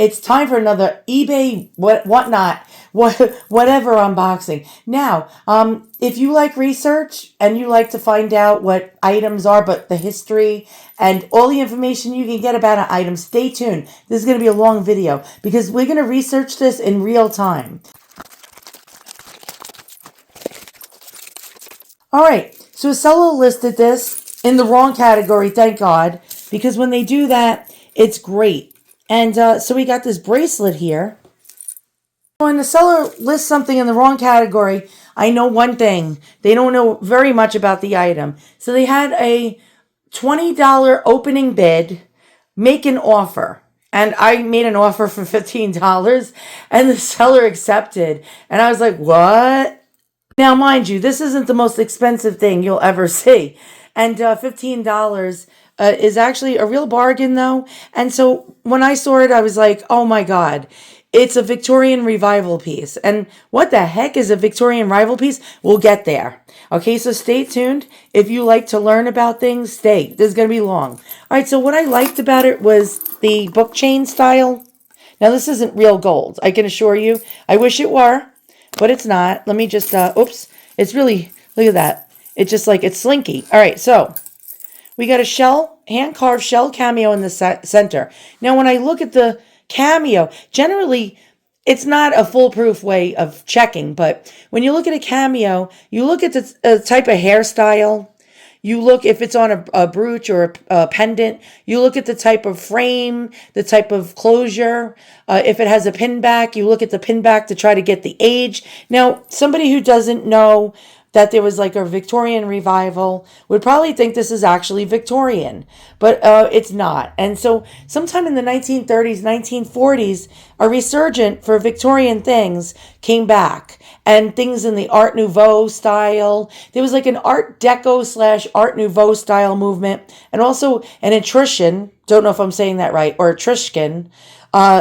it's time for another eBay whatever unboxing. Now, if you like research and you like to find out what items are, but the history and all the information you can get about an item, stay tuned. This is going to be a long video because we're going to research this in real time. All right, so a seller listed this in the wrong category, thank God, because when they do that, it's great. And so we got this bracelet here. When the seller lists something in the wrong category, I know one thing. They don't know very much about the item. So they had a $20 opening bid, make an offer. And I made an offer for $15 and the seller accepted. And I was like, what? Now, mind you, this isn't the most expensive thing you'll ever see. And $15 is actually a real bargain, though. And so when I saw it, I was like, oh, my God. It's a Victorian revival piece. And what the heck is a Victorian revival piece? We'll get there. Okay, so stay tuned. If you like to learn about things, stay. This is going to be long. All right, so what I liked about it was the book chain style. Now, this isn't real gold, I can assure you. I wish it were, but it's not. Let me just, oops. It's really, look at that. It's just like, it's slinky. All right, so we got a shell, hand-carved shell cameo in the center. Now, when I look at the cameo, generally, it's not a foolproof way of checking, but when you look at a cameo, you look at the type of hairstyle. You look if it's on a brooch or a pendant. You look at the type of frame, the type of closure. If it has a pin back, you look at the pin back to try to get the age. Now, somebody who doesn't know that there was like a Victorian revival would probably think this is actually Victorian, but it's not. And so sometime in the 1930s, 1940s, a resurgent for Victorian things came back, and things in the Art Nouveau style. There was like an Art Deco / Art Nouveau style movement, and also an Etruscan, don't know if I'm saying that right, or Etruscan,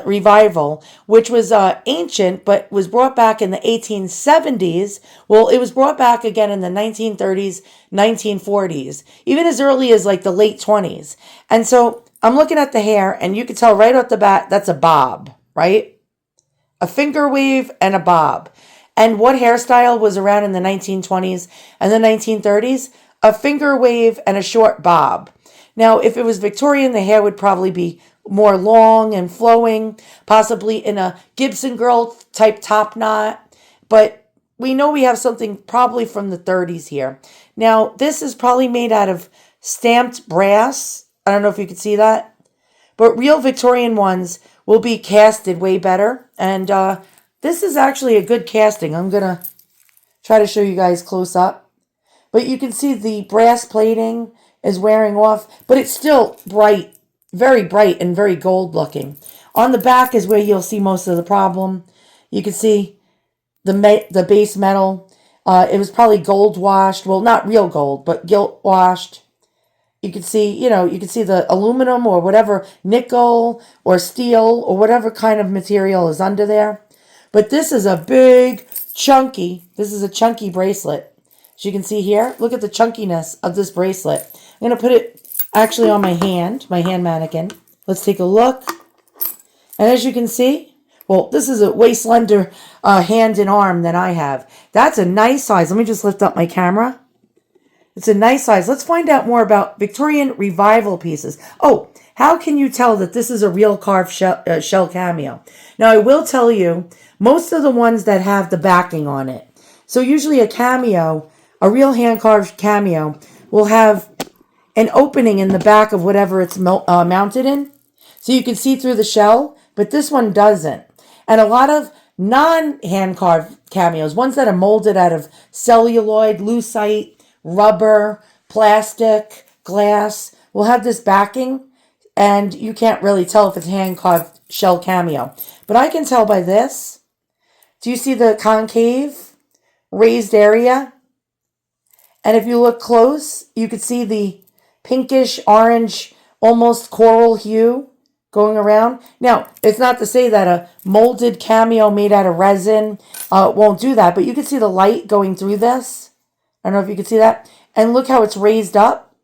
revival, which was ancient, but was brought back in the 1870s. Well, it was brought back again in the 1930s, 1940s, even as early as like the late 20s. And so I'm looking at the hair, and you can tell right off the bat, that's a bob, right? A finger wave and a bob. And what hairstyle was around in the 1920s and the 1930s? A finger wave and a short bob. Now, if it was Victorian, the hair would probably be more long and flowing, possibly in a Gibson girl type top knot. But we know we have something probably from the 30s here. Now, this is probably made out of stamped brass. I don't know if you can see that. But real Victorian ones will be casted way better. And this is actually a good casting. I'm going to try to show you guys close up. But you can see the brass plating is wearing off, but it's still bright, very bright and very gold looking. On the back is where you'll see most of the problem. You can see the base metal. It was probably gold washed. Well, not real gold, but gilt washed. You can see, you can see the aluminum or whatever, nickel or steel or whatever kind of material is under there. But this is a big, chunky bracelet. As you can see here, look at the chunkiness of this bracelet. I'm going to put it actually on my hand mannequin. Let's take a look. And as you can see, well, this is a way slender hand and arm than I have. That's a nice size. Let me just lift up my camera. It's a nice size. Let's find out more about Victorian revival pieces. Oh, how can you tell that this is a real carved shell cameo? Now, I will tell you, most of the ones that have the backing on it. So usually a cameo, a real hand-carved cameo, will have an opening in the back of whatever it's mounted in. So you can see through the shell, but this one doesn't. And a lot of non-hand-carved cameos, ones that are molded out of celluloid, lucite, rubber, plastic, glass, will have this backing, and you can't really tell if it's hand-carved shell cameo. But I can tell by this. Do you see the concave raised area? And if you look close, you could see the pinkish, orange, almost coral hue going around. Now, it's not to say that a molded cameo made out of resin won't do that, but you can see the light going through this. I don't know if you can see that. And look how it's raised up.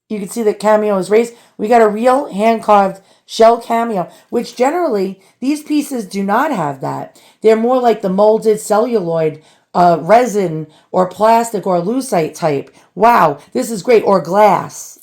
You can see the cameo is raised. We got a real hand-carved shell cameo, which generally these pieces do not have that. They're more like the molded celluloid resin or plastic or lucite type. Wow, this is great. Or glass.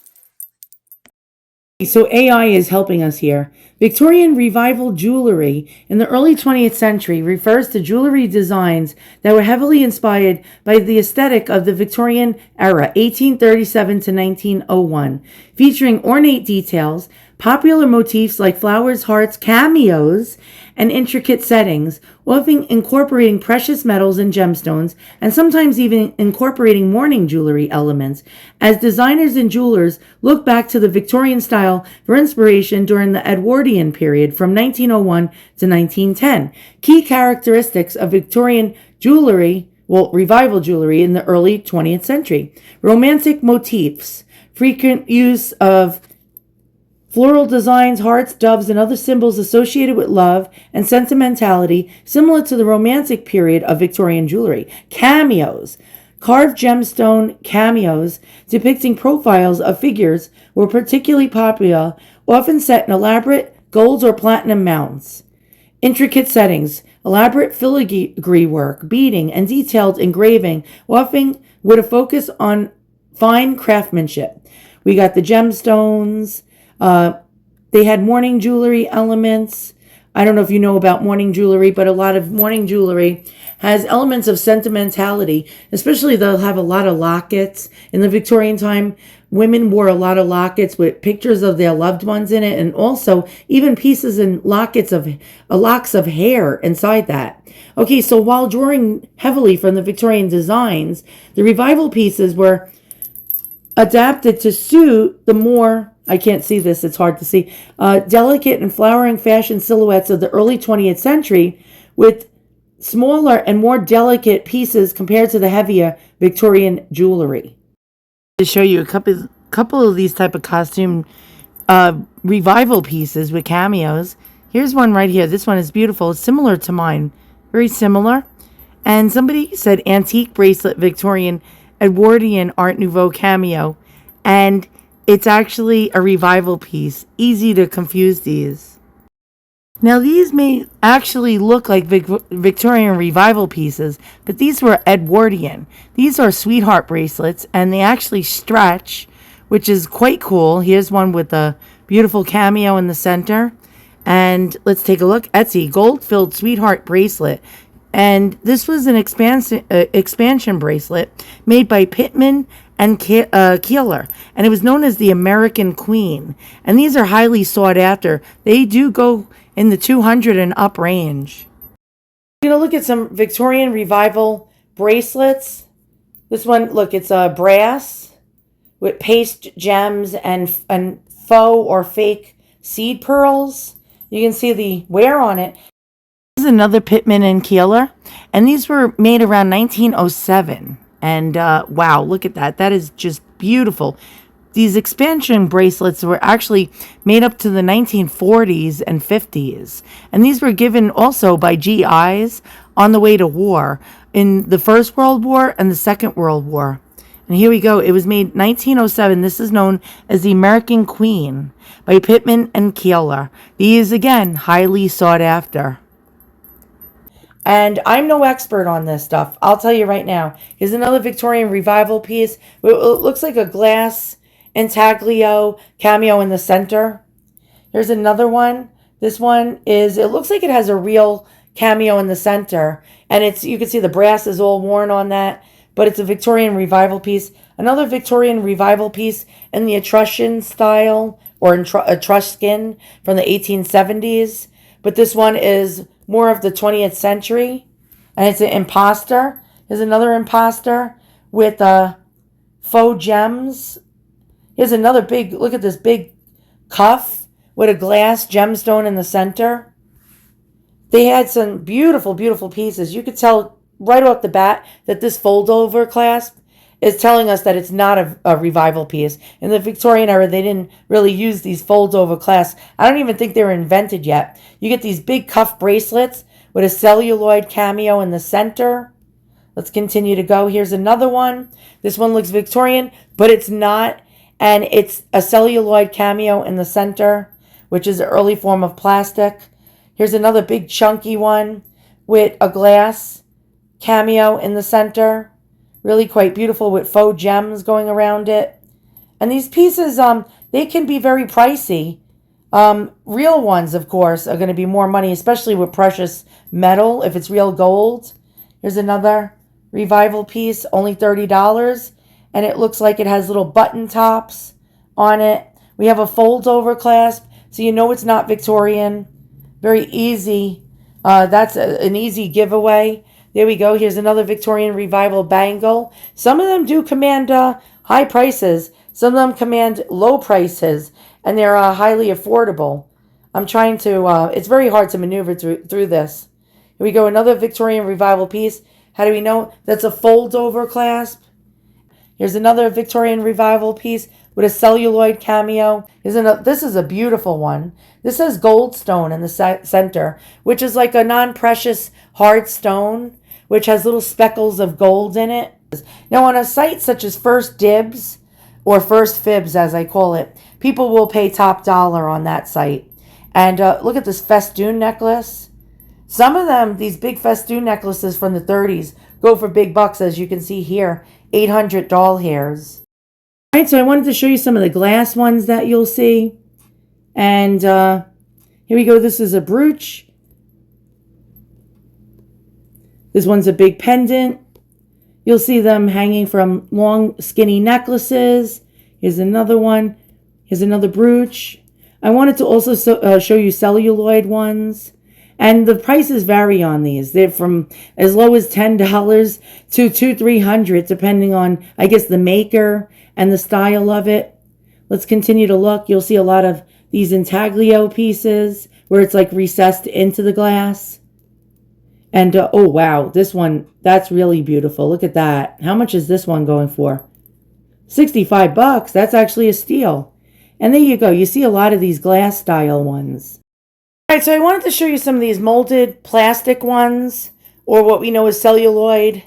So AI is helping us here. Victorian revival jewelry in the early 20th century refers to jewelry designs that were heavily inspired by the aesthetic of the Victorian era, 1837 to 1901, featuring ornate details, popular motifs like flowers, hearts, cameos, and intricate settings, often incorporating precious metals and gemstones, and sometimes even incorporating mourning jewelry elements, as designers and jewelers look back to the Victorian style for inspiration during the Edwardian period from 1901 to 1910. Key characteristics of Victorian jewelry, revival jewelry in the early 20th century. Romantic motifs, frequent use of floral designs, hearts, doves, and other symbols associated with love and sentimentality, similar to the Romantic period of Victorian jewelry. Cameos. Carved gemstone cameos depicting profiles of figures were particularly popular, often set in elaborate gold or platinum mounts. Intricate settings. Elaborate filigree work, beading, and detailed engraving, often with a focus on fine craftsmanship. We got the gemstones. They had mourning jewelry elements. I don't know if you know about mourning jewelry, but a lot of mourning jewelry has elements of sentimentality, especially they'll have a lot of lockets. In the Victorian time, women wore a lot of lockets with pictures of their loved ones in it, and also even pieces and lockets of locks of hair inside that. Okay, so while drawing heavily from the Victorian designs, the revival pieces were adapted to suit the more, I can't see this, it's hard to see, delicate and flowering fashion silhouettes of the early 20th century, with smaller and more delicate pieces compared to the heavier Victorian jewelry. To show you a couple of these type of costume revival pieces with cameos. Here's one right here. This one is beautiful. It's similar to mine. Very similar. And somebody said antique bracelet Victorian Edwardian Art Nouveau cameo. And it's actually a revival piece. Easy to confuse these. Now these may actually look like Victorian revival pieces, but these were Edwardian. These are sweetheart bracelets, and they actually stretch, which is quite cool. Here's one with a beautiful cameo in the center. And let's take a look. Etsy, gold-filled sweetheart bracelet. And this was an expansion bracelet made by Pittman and Keeler, and it was known as the American Queen. And these are highly sought after. They do go in the 200 and up range. We're going to look at some Victorian revival bracelets. This one, look, it's a brass with paste gems and faux or fake seed pearls. You can see the wear on it. This is another Pittman and Keeler, and these were made around 1907. And wow, look at that. That is just beautiful. These expansion bracelets were actually made up to the 1940s and 50s. And these were given also by GIs on the way to war in the First World War and the Second World War. And here we go. It was made 1907. This is known as the American Queen by Pittman and Keeler. These, again, highly sought after. And I'm no expert on this stuff. I'll tell you right now. Here's another Victorian revival piece. It looks like a glass intaglio cameo in the center. Here's another one. This one is, it looks like it has a real cameo in the center. And it's, you can see the brass is all worn on that. But it's a Victorian revival piece. Another Victorian revival piece in the Etruscan style, or Etruscan from the 1870s. But this one is more of the 20th century. And it's an imposter. Here's another imposter with faux gems. Here's another big, look at this big cuff with a glass gemstone in the center. They had some beautiful, beautiful pieces. You could tell right off the bat that this fold-over clasp is telling us that it's not a revival piece. In the Victorian era, they didn't really use these fold-over clasps. I don't even think they were invented yet. You get these big cuff bracelets with a celluloid cameo in the center. Let's continue to go. Here's another one. This one looks Victorian, but it's not. And it's a celluloid cameo in the center which is an early form of plastic. Here's another big chunky one with a glass cameo in the center. Really quite beautiful with faux gems going around it. And these pieces, they can be very pricey. Real ones, of course, are going to be more money, especially with precious metal, if it's real gold. Here's another revival piece, only $30. And it looks like it has little button tops on it. We have a fold-over clasp, so you know it's not Victorian. Very easy. That's an easy giveaway. There we go. Here's another Victorian revival bangle. Some of them do command high prices. Some of them command low prices, and they're highly affordable. I'm trying to, it's very hard to maneuver through this. Here we go, another Victorian revival piece. How do we know? That's a fold-over clasp. Here's another Victorian revival piece with a celluloid cameo. This is a beautiful one. This has goldstone in the center, which is like a non-precious hard stone, which has little speckles of gold in it. Now, on a site such as First Dibs, or First Fibs as I call it, people will pay top dollar on that site. And look at this festoon necklace. Some of them, these big festoon necklaces from the 30s, go for big bucks, as you can see here, 800 doll hairs. All right, so I wanted to show you some of the glass ones that you'll see. And here we go. This is a brooch. This one's a big pendant. You'll see them hanging from long, skinny necklaces. Here's another one. Here's another brooch. I wanted to also show you celluloid ones. And the prices vary on these. They're from as low as $10 to $200-300, depending on, I guess, the maker and the style of it. Let's continue to look. You'll see a lot of these intaglio pieces where it's like recessed into the glass. And, oh, wow, this one, that's really beautiful. Look at that. How much is this one going for? $65. That's actually a steal. And there you go. You see a lot of these glass style ones. All right, so I wanted to show you some of these molded plastic ones, or what we know as celluloid.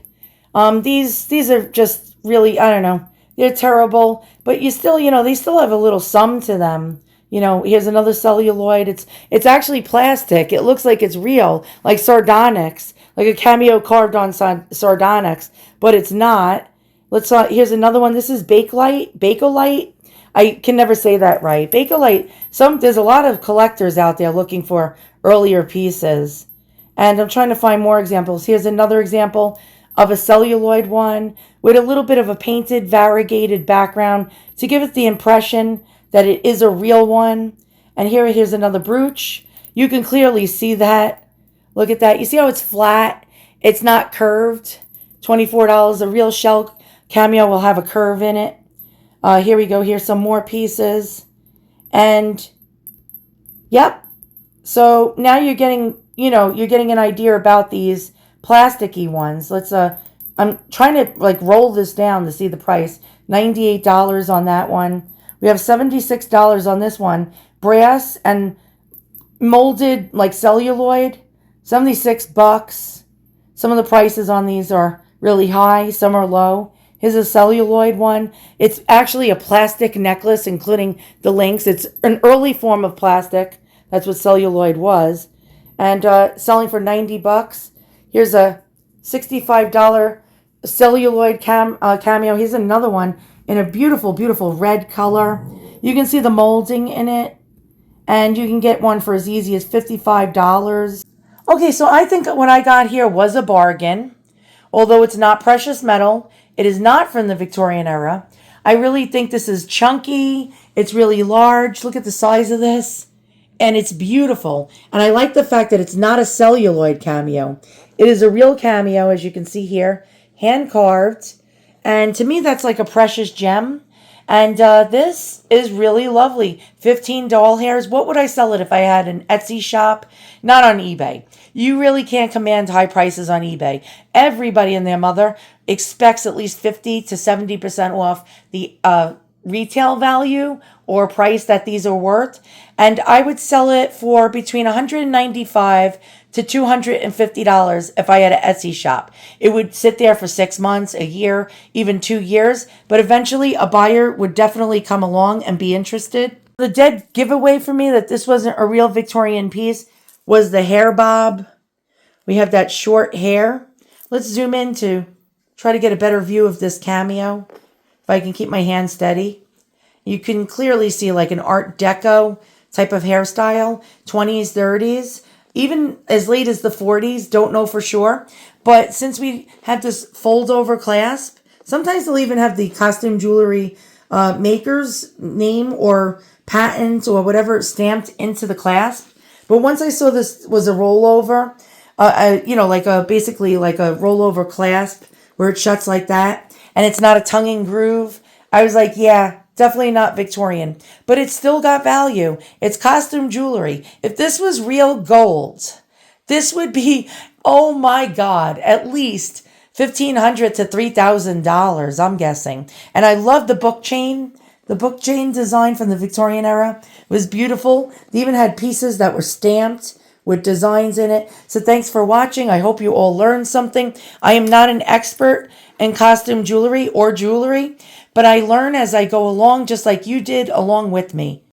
These are just really, I don't know, they're terrible, but you still, you know, they still have a little sum to them. You know, here's another celluloid. It's actually plastic. It looks like it's real, like sardonyx, like a cameo carved on sardonyx, but it's not. Here's another one. This is Bakelite. I can never say that right. Bakelite. There's a lot of collectors out there looking for earlier pieces, and I'm trying to find more examples. Here's another example of a celluloid one with a little bit of a painted, variegated background to give it the impression that it is a real one. And here's another brooch. You can clearly see that. Look at that. You see how it's flat? It's not curved. $24. A real shell cameo will have a curve in it. Here we go. Here's some more pieces. And, yep. So now you're getting, you're getting an idea about these plasticky ones. I'm trying to like roll this down to see the price. $98 on that one. We have $76 on this one. Brass and molded like celluloid. $76. Some of the prices on these are really high. Some are low. Here's a celluloid one. It's actually a plastic necklace, including the links. It's an early form of plastic. That's what celluloid was. And selling for $90. Here's a $65 celluloid cameo. Here's another one in a beautiful, beautiful red color. You can see the molding in it. And you can get one for as easy as $55. Okay, so I think what I got here was a bargain. Although it's not precious metal, it is not from the Victorian era. I really think this is chunky. It's really large. Look at the size of this. And it's beautiful. And I like the fact that it's not a celluloid cameo. It is a real cameo, as you can see here. Hand carved. And to me, that's like a precious gem. And this is really lovely. 15 doll hairs. What would I sell it if I had an Etsy shop? Not on eBay. You really can't command high prices on eBay. Everybody and their mother expects at least 50 to 70% off the retail value or price that these are worth. And I would sell it for between $195 to $250 if I had an Etsy shop. It would sit there for 6 months, a year, even 2 years. But eventually a buyer would definitely come along and be interested. The dead giveaway for me that this wasn't a real Victorian piece was the hair bob. We have that short hair. Let's zoom in to try to get a better view of this cameo. If I can keep my hand steady. You can clearly see like an Art Deco type of hairstyle, 20s, 30s, even as late as the 40s, don't know for sure. But since we have this fold over clasp, sometimes they'll even have the costume jewelry maker's name or patent or whatever stamped into the clasp. But once I saw this was a rollover, basically like a rollover clasp where it shuts like that, and it's not a tongue and groove, I was like, yeah, definitely not Victorian, but it's still got value. It's costume jewelry. If this was real gold, this would be, oh my God, at least $1,500 to $3,000, I'm guessing. And I love the book chain. The book chain design from the Victorian era was beautiful. They even had pieces that were stamped with designs in it. So thanks for watching. I hope you all learned something. I am not an expert in costume jewelry or jewelry, but I learn as I go along, just like you did along with me.